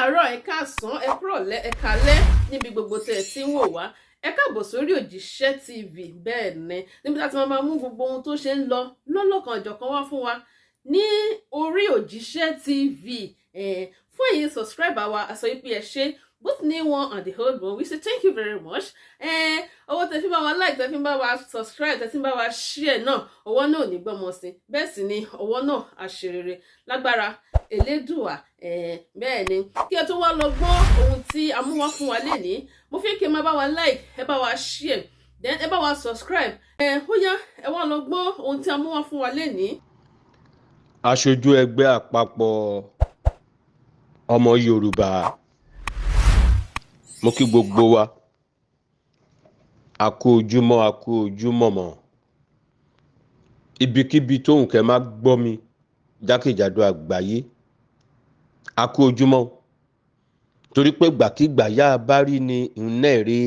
káàárọ̀ ẹ káàsán ẹ kúrọ̀lẹ́ ẹ kálẹ́ níbi gbogbo tẹ́ ẹ ti ń wò wá ẹ káàbọ̀ sórí Òjíṣẹ́ TV bẹ́ẹ̀ ni níbi tí a ti máa mú gbogbo ohun tó ṣe ń lọ lọ́lọ́kan ọ̀jọ̀kan wá fún wa ní orí Òjíṣẹ́ TV fún èyí subscriber wa a sọ pé ẹ ṣé both new one and the old one we say thank you very much owó tẹ́ fi bá wa like tẹ́ fi bá wa subscribe tẹ́ fi bá wa share náà ọwọ́ náà ò ní gbọ́mọ sí bẹ́ẹ̀ sì ni ọwọ́ náà àṣerere lágbára Elédùà bẹ́ẹ̀ ni kí ẹ tó wá lọ gbọ́ ohun tí a mú wá fún wa lénìí mo fi kí ẹ máa bá wa like ẹ bá wa share then ẹ bá wa subscribe ó yá ẹ wá lọ gbọ́ ohun tí a mú wá fún wa lénìí. Aṣojú ẹgbẹ́ àpapọ̀ ọmọ Yorùbá mo kí gbogbo wa a kú ojúmọ́ mọ́ ibikíbi tóhùn kẹ́ máa gbọ́ mi jákèjádò àgbáyé a kú ojúmọ́ torí pé gbàkígbà yá bá rí ni ìnẹ́ẹ̀rí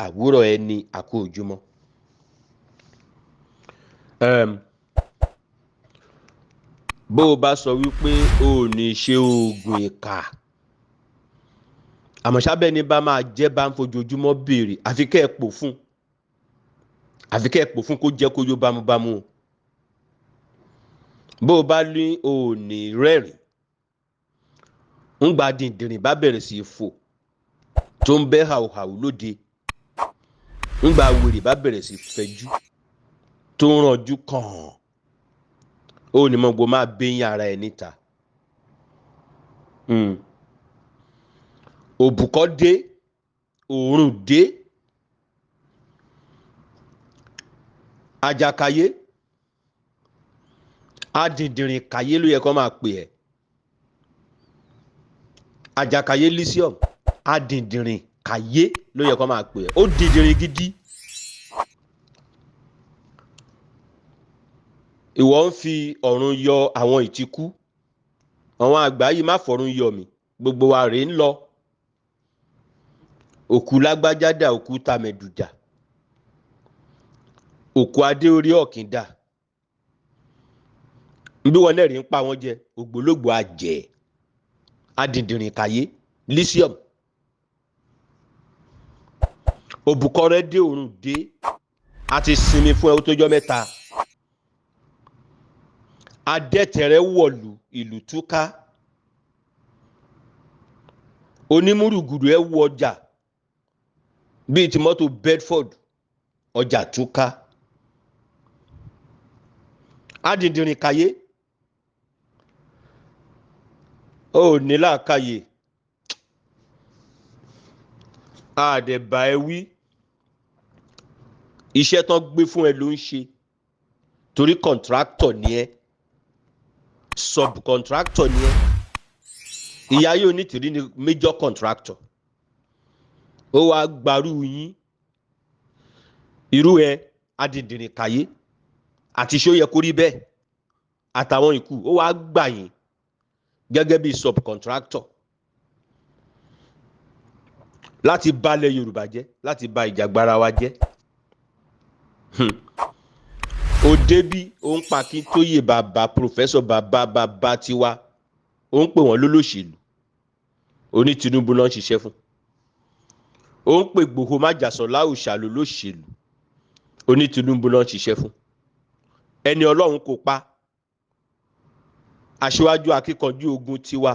àwúrọ̀ ẹni a kú ojúmọ́. Bó o bá sọ wípé o ò ní ṣe oògùn ìkà àmọ́ sábẹ́ ni bá máa jẹ́ bá ń fojoojúmọ́ béèrè àfi kẹ́ ẹ pò fún kó jẹ́ kó yó bámúbámú o. Bó o bá ní o ò ní rẹ́rìn ń gba dìndìnrín bá bẹ̀rẹ̀ sí í fò tó ń bẹ́ hàùhàù lóde ń gba wèrè bá bẹ̀rẹ̀ sí í fẹjú tó ń ranjú kàn ó ní mọ̀ gbọ́ máa bẹ́yìn ara ẹ̀ níta. Òbùkọ́ dé òórùn dé àjàkáyé adìndìnrín káyé ló yẹ kó máa pè ẹ́ àjàkáyé lithium adìndìnrín káyé ló yẹ kó máa pè ẹ́ ó dìndìnrín gidi. Ìwọ ń fi ọ̀run yọ àwọn ìtìkú àwọn àgbà yìí má fọ̀run yọ mí gbogbo wa rèé ń lọ òkú lágbájádà òkú tàmẹ̀dùjà òkú adé orí ọ̀kìndà bí wọn náà rí ń pa wọn jẹ ògbólógbò àjẹ́ adìndìnrín káyé lithium òbúkọ rẹ dé òrùn dé a ti sinmi fún ẹ ó tójọ́ mẹ́ta adẹ́tẹ̀rẹ́ wọ̀lú ìlú túká onímúrùgùrù ẹ wọ ọjà bíi ti mọ́tò Bedford ọjà túká adìndìnrín káyé ó ní làákàyè àdẹ̀bà ẹ wí iṣẹ́ tán gbé fún ẹ ló ń ṣe torí contractor ni ẹ subcontractor ni ẹ Ìyá Dupe Onitiri ni major contractor ó wá gbarú yín irú ẹ adìndìnrín káyé àti Soyekoribe àtàwọn ikú ó wá gbà yín gẹ́gẹ́ bí subcontractor láti balẹ̀ Yorùbá jẹ́ láti ba ìjàgbara wa jẹ́. Ó débí ó ń pa kí Tóyè bàbá professor bàbá tiwa ó ń pè wọ́n lólóṣèlú oní Tinubu náà ń ṣiṣẹ́ fún ó ń pè Gbòho májàsọ́lá òṣàlù lóṣèlú oní Tinubu náà ń ṣiṣẹ́ fún ẹni Ọlọ́run kò pa aṣíwájú akíkanjú ogun tiwa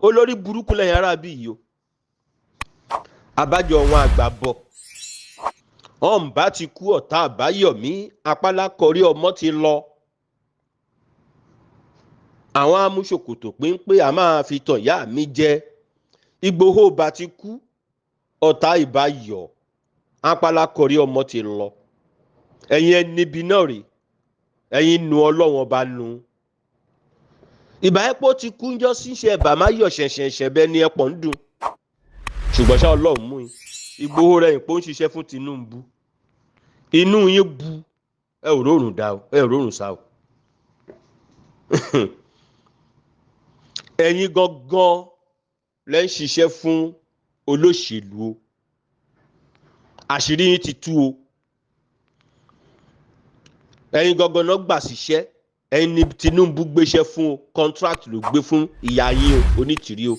olórí burúkú lẹ́yìn arábí yìí o abájọ wọn àgbà bọ̀ ọ̀nbá ti kú ọ̀tá àbáyọ̀mí apálákọ̀rí ọmọ ti lọ àwọn amúṣòkòtò péńpé a máa fi tàn ìyá mi jẹ Ìgbòho bá ti kú ọ̀tá ìbáyọ̀ apálákọ̀rí ọmọ ti lọ ẹ̀yin ẹnibi náà rè ẹ̀yin nu Ọlọ́run ọba nu ìbáyẹ̀pọ̀ ti kú ńjọ́ síṣẹ́ ẹ̀bà má yọ̀ ṣẹ̀ṣẹ̀ṣẹ̀ bẹ́ẹ̀ ni ẹ̀pọ̀ ń dùn ṣùgbọ́n ṣá Ọlọ́run mú yín Ìgbòho rẹ̀ ìpò ń ṣiṣẹ́ fún Tinubu inú yín bu ẹ ò rórùn dá o ẹ ò rórùn sá o ẹ̀yin gangan lẹ́ ń ṣiṣẹ́ fún olóṣèlú o àṣírí yín ti tú o ẹ̀yin gangan náà gbà síṣẹ́ ẹ̀yin ni Tinubu gbéṣẹ́ fún o contract ló gbé fún ìyá yín o Onítìrí o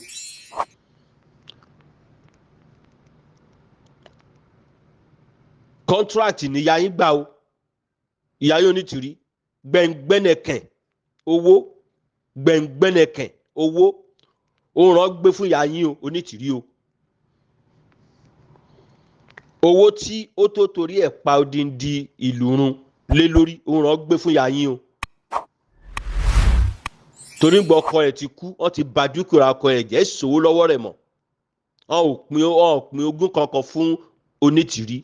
contract ní ìyá yín gbà o Ìyá yín Onítìrí gbẹ̀ngbẹ̀nẹ̀kẹ̀ owó gbẹ̀ngbẹ̀nẹ̀kẹ̀ owó ó rán gbé fún ìyá yín o Onítìrí o owó tí ó tó torí ẹ̀ pa odindi ìlú run lé lórí ó rán gbé fún ìyá yín o torí gbọ́ ọkọ ẹ̀ ti kú wọ́n ti bà dúkìá ọkọ ẹ̀ jẹ́ ìṣòwò lọ́wọ́ rẹ̀ mọ́ wọn ò pín ogún kankan fún Onítìrí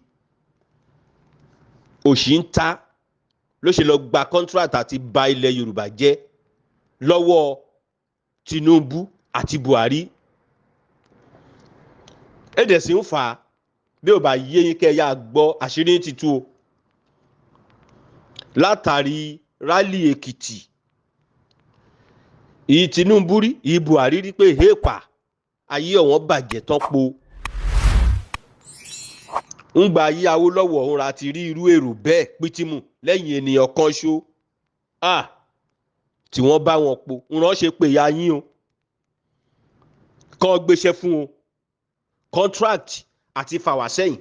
òṣì ń ta ló ṣe lọ gba contract àti bà ilẹ̀ Yorùbá jẹ́ lọ́wọ́ Tinubu àti Buhari èdè sì ń fà á bí ò bá yé yín kẹ́ yá gbọ́ àṣírí ti tú o látàrí rálì Èkìtì ìyí Tinubu rí ìyí Buhari rí pé héèpà ayé ọ̀wọ́n bàjẹ́ tán po ń gba ayé Awólọ́wọ̀ òun ra ti rí irú èrò bẹ́ẹ̀ pítímù lẹ́yìn ènìyàn kan ṣó tí wọ́n bá wọn po ń ránṣẹ́ pé ìyá yín o kàn gbéṣẹ́ fún o contract àti fàwà sẹ́yìn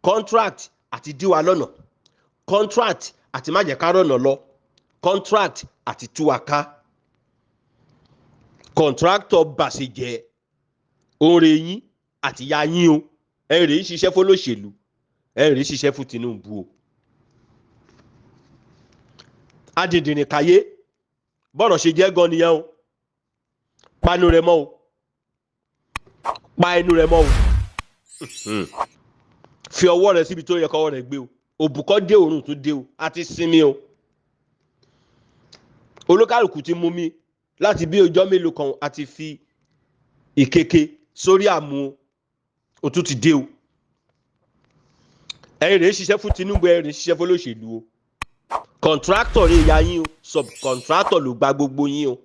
contract àti díwa lọ́nà contract àti má jẹ́ ká rọ̀nà lọ contract àti túwa ká contractor bàṣẹjẹ oore yín àti ya yín o ẹ rèé ṣiṣẹ́ fún olóṣèlú ẹ rèé ṣiṣẹ́ fún Tinubu o adìndìnrín káyé bọ́rọ̀ ṣe jẹ́ gan nìyẹn o panu rẹ mọ́ o pa ẹnu rẹ mọ́ o fi ọwọ́ rẹ síbi tó yẹ kọ́wọ́ rẹ gbé o òbúkọ́ dé òórùn tó dé o àti sinmi o olúkálùkù ti mú mi láti bí ọjọ́ mélòó kan àti fi ìkeke sórí àmú o tún ti dé o ẹ rèé ṣiṣẹ́ fún Tinubu ẹ rèé ṣiṣẹ́ fún olóṣèlú o contractor rẹ ìyá yín o subcontractor ló gba gbogbo yín o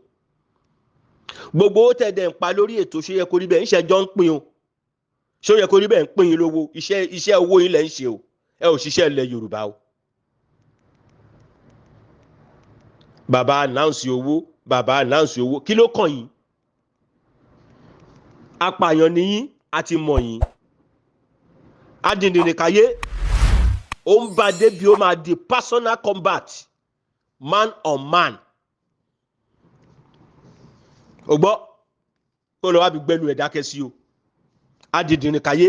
gbogbo owó tẹ̀dẹ̀ ń pa lórí ètò Soyekoribe ń ṣẹjọ́ ń pín o Soyekoribe ń pín yín lówó iṣẹ́ owó yín lẹ̀ ń ṣe o ẹ ò ṣiṣẹ́ ilẹ̀ Yorùbá o bàbá announce owó kí ló kàn yín apààyàn nìyín àti mọ̀ yín adìndìnrín káyé ó ń bá débi ó máa di personal combat man on man ó gbọ́ kó lọ wá bí gbẹ́nu ẹ̀ dákẹ́ sí o adìndìnrín káyé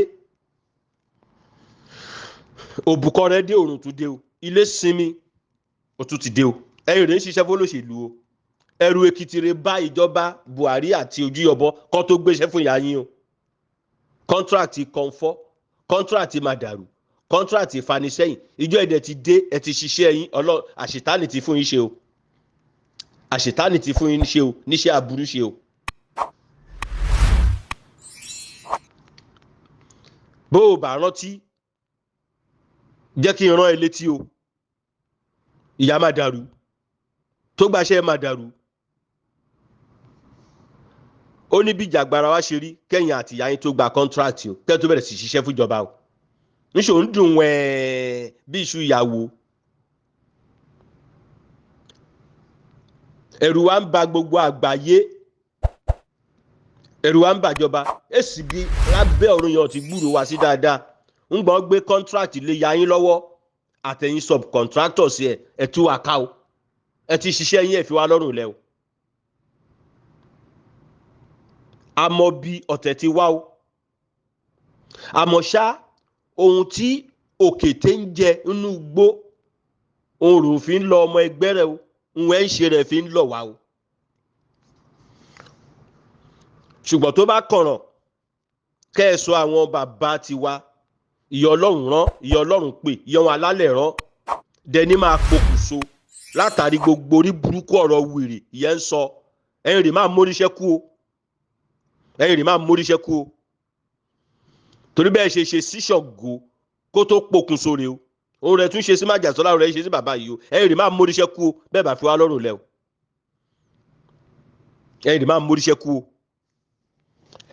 òbúkọ rẹ dé òrùn tún dé o ilé sinmi ó tún ti dé o ẹ̀yin rẹ̀ ń ṣiṣẹ́ fólóṣèlú o ẹrù Èkìtì rẹ̀ bá ìjọba Buhari àti Ojúyọbọ kó tó gbéṣẹ́ fún ìyá yín o kọ́ńtíráàtì kọ́ńfọ́ kọ́ńtíráàtì màdàrú kọ́ńtíráàtì fanisẹ́yìn ìjọ ẹ̀dẹ̀ ti dé ẹ ti ṣiṣẹ́ yín àṣetánì ti fún yín ṣe o àṣetánì ti fún yín ṣe o níṣẹ́ aburú ṣe o. bó o bá rántí jẹ́ kí n rán ẹ létí o ìyá màdàrú tó gbaṣẹ́ màdàrú ó ní bí ìjàgbara wa ṣe rí kẹ́yìn àti ìyá yín tó gba kọ́ńtíráàtì o kẹ́ tó bẹ̀rẹ̀ sí ṣiṣẹ́ fúnjọba o níṣò ń dùn wẹ́ẹ́ bí iṣu ìyàwó ẹ̀rù wa ń ba gbogbo àgbáyé ẹ̀rù wa ń bàjọba èsì bí lábẹ́ ọ̀run yẹn ti gbúrò wá sí dáadáa ń gbọ́n gbé kọ́ńtíráàtì lé ya yín lọ́wọ́ àtẹ̀yìn subcontractors ẹ̀ tú wa ká o ẹ ti ṣiṣẹ́ yín ẹ̀ fi wá lọ́rùn lẹ́ o àmọ́ bí ọ̀tẹ̀ ti wá o àmọ́ ṣá ohun tí òkété ń jẹ nínú igbó òun rò fi ń lọ ọmọ ẹgbẹ́ rẹ o òun ẹ̀ ń ṣe rẹ̀ fi ń lọ wá o ṣùgbọ́n tó bá kọ̀ràn kẹ́ ẹ sọ àwọn bàbá tiwa ìyá Ọlọ́run rán ìyá Ọlọ́run pè ìyá wọn alálẹ̀ rán dẹni máa pokùnso látàrí gbogbo orí burúkú ọ̀rọ̀ wèrè ìyẹn ń sọ ẹ̀yin rè máa móríṣẹ́ kú o ẹ̀yin rè máa móríṣẹ́ kú o torí bẹ́ẹ̀ ṣe síṣọ̀gò kó tó pokùnso rè o òun rẹ̀ tún ṣe sí májàsọ́lá rẹ̀ ṣe sí bàbá yìí o ẹ̀yin rè máa móríṣẹ́ kú o bẹ́ẹ̀ bá fi wá lọ́rùn lẹ́ o ẹ̀yin rè máa móríṣẹ́ kú o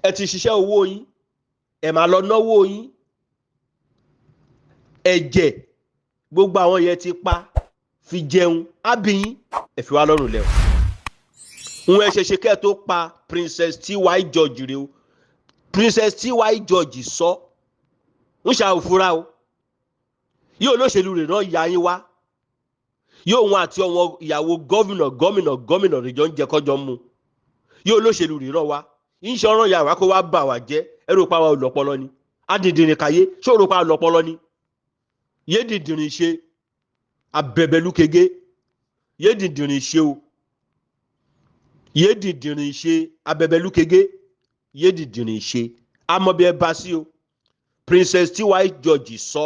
ẹ ti ṣiṣẹ́ owó yín ẹ máa lọ náwó yín ẹ̀jẹ̀ gbogbo àwọn yẹn ti pa fi jẹun ábíyín ẹ fi wá lọ́rùn lẹ́ o ń ẹ ṣẹṣẹ kẹ́ ẹ tó pa Princess T.Y. George rẹ o Princess T.Y. George sọ ń ṣàwòfúra o yóò olóṣèlú rẹ̀ rán ìyá yín wá, yóò wọn àti ọmọ ìyàwó gómìnà rẹ̀ jọ ń jẹ kọjọ mu, yóò olóṣèlú rẹ̀ rán wá iṣẹ́ ọ̀ràn ìyá wa kó wá bà wá jẹ́ ẹ̀rọ pa wa olọ́pọlọ ni adìndìnrín kàyé ṣòro pa olọ́pọlọ ni yé dìndìnrín ṣe abẹ̀bẹ̀lúkege yé dìndìnrín ṣe o yé dìndìnrín ṣe abẹ̀bẹ̀lúkege yé dìndìnrín ṣe amọ̀bí ẹ bá sí o Princess T.Y. George sọ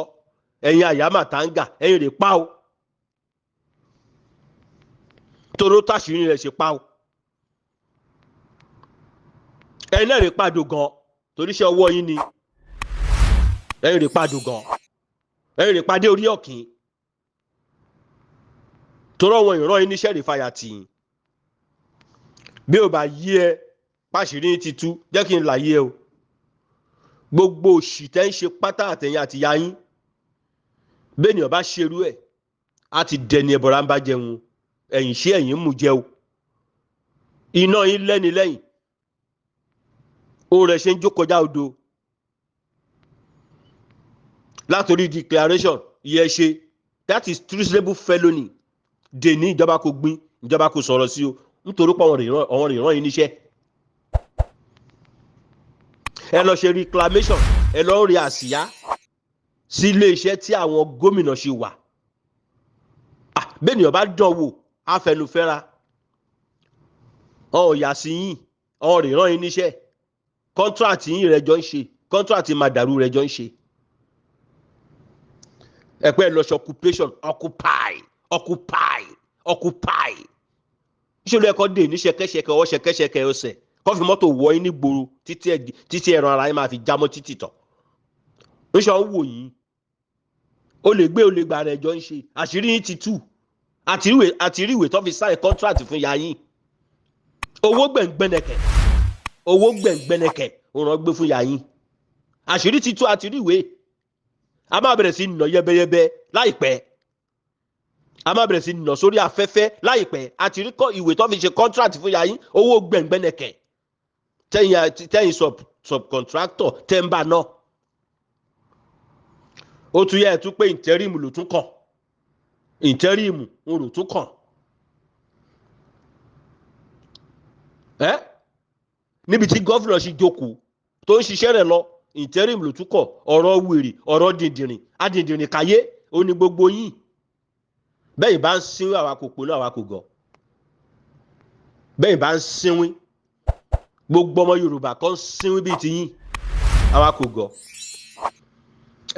ẹ̀yin àyàmà tàǹgà ẹ̀yin rè pa o toró tàṣírí rẹ̀ ṣe pa o ẹ̀yin náà rè pàdó gan torí iṣẹ́ ọwọ́ yín ni ẹ̀yin rè pàdó gan ẹ̀yin rè pàdé orí ọ̀kìn torọ́ wọn ìran yín níṣẹ́ rè fàyà tì yín bí ò bá yí ẹ pàṣírí ti tú jẹ́ kí n là yí ẹ o gbogbo òṣì tẹ́ ń ṣe pátá àtẹ̀yìn àtìyá yín bẹ́ẹ̀nìyàn bá ṣerú ẹ̀ á ti dẹni ẹ̀bọ̀rà ń bá jẹun ẹ̀yìn ṣé ẹ̀yìn mú jẹ o iná yín lẹ́ni lẹ́yìn ó rẹ̀ ṣe ń jó kọjá odò látòrí declaration yẹ ṣe that is treasonable felony dèní ìjọba kò gbin ìjọba kò sọ̀rọ̀ sí o nítorí pé àwọn ìran yìí níṣẹ́ ẹ lọ ṣe reclamation ẹ lọ rí àsíá sí iléeṣẹ́ tí àwọn gómìnà ṣe wà bẹ́ẹ̀nìyàn bá dán wò afẹnufẹ́ra ọ̀hún yà sí yín ọ̀hún ìran yìí níṣẹ́ kọ́ńtrátì yín rẹ̀ jọ ń ṣe kọ́ńtrátì màdàrú rẹ̀ jọ ń ṣe ẹ̀pẹ́ lọ ṣe occupation occupy ìṣòro ẹ̀kọ́ dè ní ṣẹkẹ́ṣẹkẹ́ ọwọ́ ṣẹkẹ́ṣẹkẹ́ ọ̀sẹ̀ kọ́ fi mọ́tò wọ yín nígboro títí ẹran ara yín máa fi jámọ́ títì tọ̀ níṣọ́ ń wò yín ó lè gbé olè gbà rẹ̀ jọ ń ṣe àṣírí yín ti tú àti rí ìwé tó fi sign contract fún ya yín owó gbẹ̀ngbẹ̀nẹ̀kẹ̀ òun rán gbé fún ya yín àṣírí ti tú àti rí ìwé a máa bẹ̀rẹ̀ sí nà yẹ́bẹ́yẹ́bẹ́ láìpẹ́ a máa bẹ̀rẹ̀ sí nà sórí afẹ́fẹ́ láìpẹ́ àti rí ìwé tó fi ṣe contract fún ya yín owó gbẹ̀ngbẹ̀nẹ̀kẹ̀ tẹ́yìn subcontractor tẹ́ńbà náà ó tún yẹ ẹ̀ tún pé interim ló tún kàn interim ń rò tún kàn níbi tí gọ́fìnà ṣe jókòó tó ń ṣiṣẹ́ rẹ̀ lọ interim ló tún kàn ọ̀rọ̀ wèrè ọ̀rọ̀ dìndìnrín adìndìnrín káyé ó ní gbogbo yín bẹ́ẹ̀ bá ń sínwín àwa kò pònú àwa kò gọ̀ bẹ́ẹ̀ bá ń sínwín gbogbo ọmọ Yorùbá kan sínwín bíi ti yín àwa kò gọ̀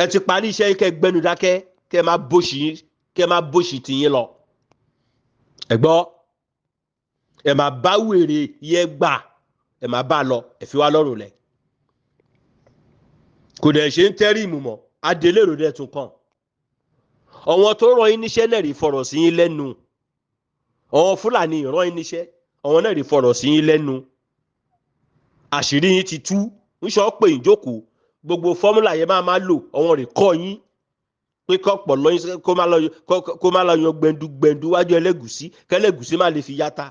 ẹ ti parí iṣẹ́ yín kẹ́ gbẹ́nu dákẹ́ kẹ́ máa bóṣì ti yín lọ ẹ gbọ́ ẹ máa bá wèrè yẹ gbà ẹ máa bá lọ ẹ fi wá lọ́rùn lẹ̀ kò dẹ̀ ṣe ń tẹ́rì ìmù mọ́ adélèrò dẹ̀ tún kàn àwọn tó rán yín níṣẹ́ náà rí fọ̀rọ̀ sí yín lẹ́nu àwọn Fúlàní rán yín níṣẹ́ àwọn náà rí fọ̀rọ̀ sí yín lẹ́nu àṣírí yín ti tú ń sọ pé ìjókòó gbogbo fọ́múlà yẹn máa lò àwọn rè kọ́ yín pé kọ́pọ̀ lọ́yìn kó má lọ yan gbẹ̀ndú wájú ẹlẹ́gùsí kẹ́lẹ́gùsí má lè fi yáta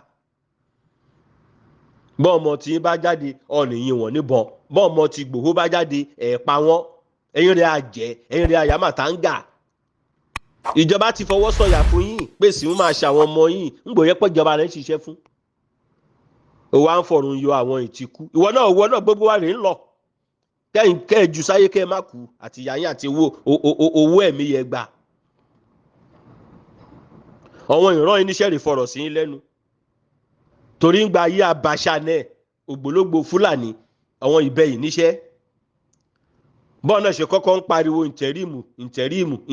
bọ́n ọmọ tí yín bá jáde ọ̀nìyàn wọ̀n níbọn bọ́n ọmọ tí Ìgbòho bá jáde ẹ̀ pa wọ́n ẹ̀yin rẹ̀ àjẹ́ ẹ̀yin rẹ̀ àyàmàtàǹgà ìjọba ti fọwọ́ sọ̀yà fún yín pé sì ń máa ṣe àwọn ọmọ yín ń gbòye pé ìjọba rẹ̀ ń ṣiṣẹ́ fún òwò à ń fọ̀rùn yọ àwọn ìtìkú ìwọ náà gbogbo wa rè ń lọ kẹ́yìn kẹ́ẹ̀jù sáyé kẹ́ẹ̀ má kú àti ìyá yín àti owó ẹ̀mí yẹn gbà àwọn ìran yín níṣẹ́ rè fọ̀rọ̀ sí yín lẹ́nu torí ń gba ayé Abacha náà ògbólógbò Fúlàní àwọn ìbẹ̀yìn níṣẹ́ bọ́ọ̀ náà ṣe kọ́kọ́ ń pariwo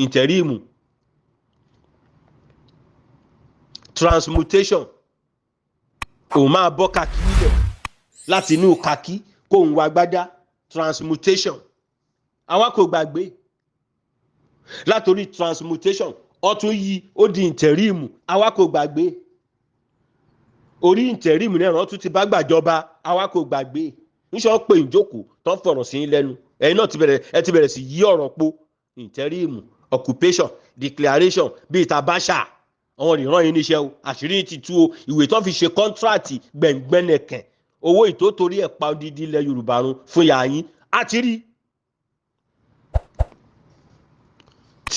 ìntẹ̀ríìmù transmutation òun máa bọ́ kakí nílẹ̀ láti inú kakí kó ń wá gbádá transmutation àwa kò gbàgbé látòrí transmutation ọtún yí ó di ìntẹ̀ríìmù àwa kò gbàgbé orí ìntẹ̀ríìmù náà tún ti bá gbàjọba àwa kò gbàgbé níṣọ́ pé ìjókòó tó ń fọ̀rọ̀ sí lẹ́nu ẹ̀yin náà ti bẹ̀rẹ̀ sí yí ọ̀rọ̀ po ìntẹ̀ríìmù occupation declaration bíi tabasha àwọn ìran yìí níṣẹ́ o àṣírí ti tú o ìwé tó fi ṣe kọ́ńtíráàtì gbẹ̀ngbẹ̀nẹ̀kẹ̀ owó ìtótórí ẹ̀ pa odidi ilẹ̀ Yorùbá run fún yàá yín àti rí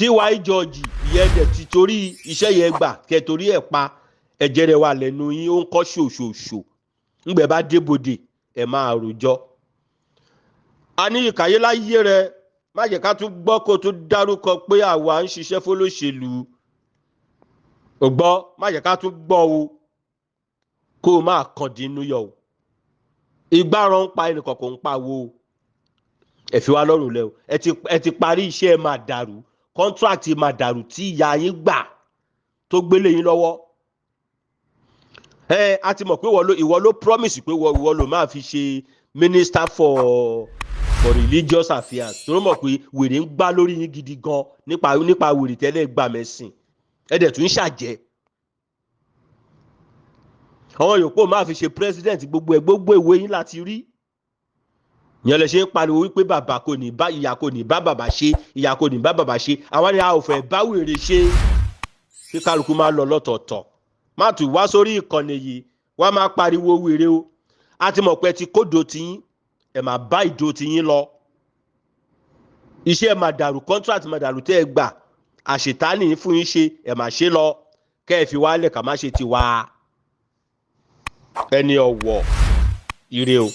tí wàá George ìyẹn dẹ̀ ti torí iṣẹ́ yẹn gbà kẹ́ torí ẹ̀ pa ẹ̀jẹ̀ rẹ̀ wà lẹ́nu yín ó ń kọ́ ṣòṣòṣò ńgbẹ́ bá débòde ẹ̀ máa rojọ́. a ní ìkàyé láyé rẹ má jẹ́ ká tún gbọ́ kó tún dárúkọ pé àwa ń ṣiṣẹ́ fólóṣèlú ò gbọ́ má jẹ́ ká tún gbọ́ o kó o máa kàn dínú yọ o ìgbáràn ń pa ẹnìkan kò ń pa wo ẹ fi wá lọ́rùn lẹ́ o ẹ ti parí iṣẹ́ máa dàrú kọ́ńtrákìtì máa dàrú tí ìyá yín gbà tó gbélé yín lọ́wọ́ a ti mọ̀ pé ìwọ ló promise pé ìwọ ló máa fi ṣe minister for religious affairs tó mọ̀ pé wèrè ń gbá lórí yín gidi gan nípa wèrè tẹ́lẹ̀ gbà mẹ́sìn ẹ dẹ̀ tún ṣàjẹ́ àwọn yòókù máa fi ṣe president gbogbo ìwé yín láti rí yẹn lè ṣe ń pariwo wípé bàbá kò ní bá ìyá kò ní bá bàbá ṣe ìyá kò ní bá bàbá ṣe àwọn ni a ò fẹ́ bá wèrè ṣe kí kálukú máa lọ lọ́tọ̀ọ̀tọ̀ má tún wá sórí ìkànnì yìí wá máa pariwo wèrè o a ti mọ̀ pé ti kódò tiyín ẹ̀ máa bá ìdó tiyín lọ iṣẹ́ máa dàrú contract máa dàrú tẹ́ ẹ gbà àṣetánì fún yín ṣe ẹ̀ máa ṣe lọ kẹ́ ẹ fi wálẹ̀ ká má ṣe ti wá ẹni ọ̀wọ̀ ire o.